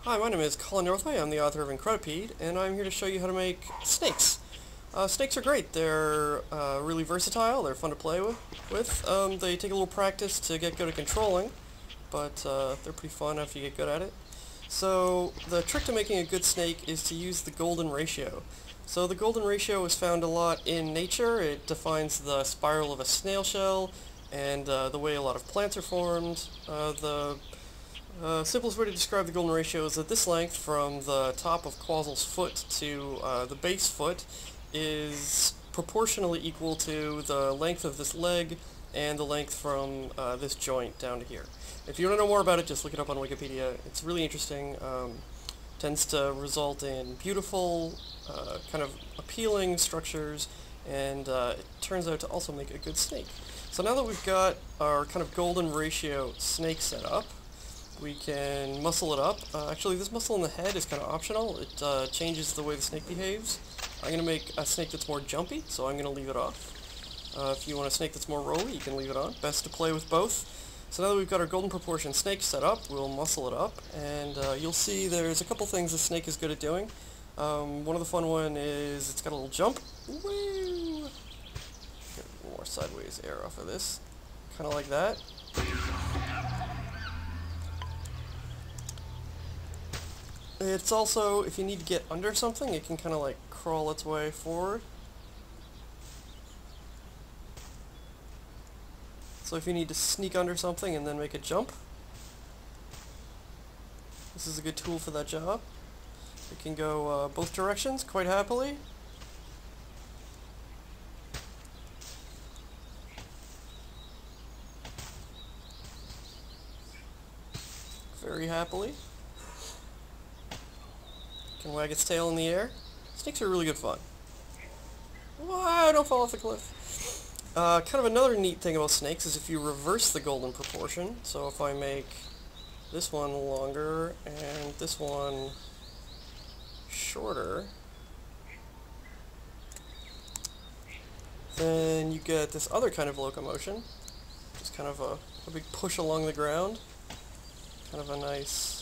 Hi, my name is Colin Northway. I'm the author of Incrediped, and I'm here to show you how to make snakes. Snakes are great. They're really versatile. They're fun to play with. They take a little practice to get good at controlling, but they're pretty fun after you get good at it. So the trick to making a good snake is to use the golden ratio. So the golden ratio is found a lot in nature. It defines the spiral of a snail shell and the way a lot of plants are formed. The simplest way to describe the golden ratio is that this length from the top of Quazzle's foot to the base foot is proportionally equal to the length of this leg and the length from this joint down to here. If you want to know more about it, just look it up on Wikipedia. It's really interesting. Tends to result in beautiful, kind of appealing structures, and it turns out to also make a good snake. So now that we've got our kind of golden ratio snake set up, we can muscle it up. Actually, this muscle in the head is kind of optional. It changes the way the snake behaves. I'm going to make a snake that's more jumpy, so I'm going to leave it off. If you want a snake that's more rolly, you can leave it on. Best to play with both. So now that we've got our golden proportion snake set up, we'll muscle it up, and you'll see there's a couple things the snake is good at doing. One of the fun one is it's got a little jump. Woo! Get more sideways air off of this. Kind of like that. It's also, if you need to get under something, it can kind of like crawl its way forward. So if you need to sneak under something and then make a jump, this is a good tool for that job. It can go both directions quite happily. Very happily. Can wag its tail in the air. Snakes are really good fun. Wow, don't fall off the cliff. Kind of another neat thing about snakes is if you reverse the golden proportion. So if I make this one longer and this one shorter, then you get this other kind of locomotion. Just kind of a big push along the ground. Kind of a nice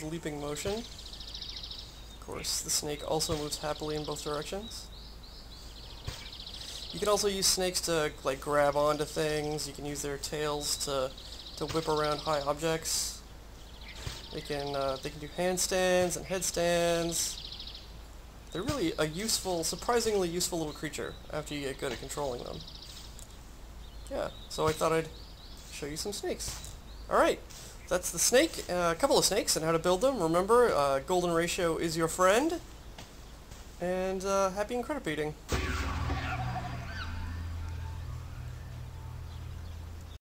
leaping motion. Of course, the snake also moves happily in both directions. You can also use snakes to like grab onto things. You can use their tails to whip around high objects. They can do handstands and headstands. They're really a useful, surprisingly useful little creature after you get good at controlling them. Yeah, so I thought I'd show you some snakes. Alright, that's the snake, a couple of snakes and how to build them. Remember, golden ratio is your friend. And happy Incredipeding.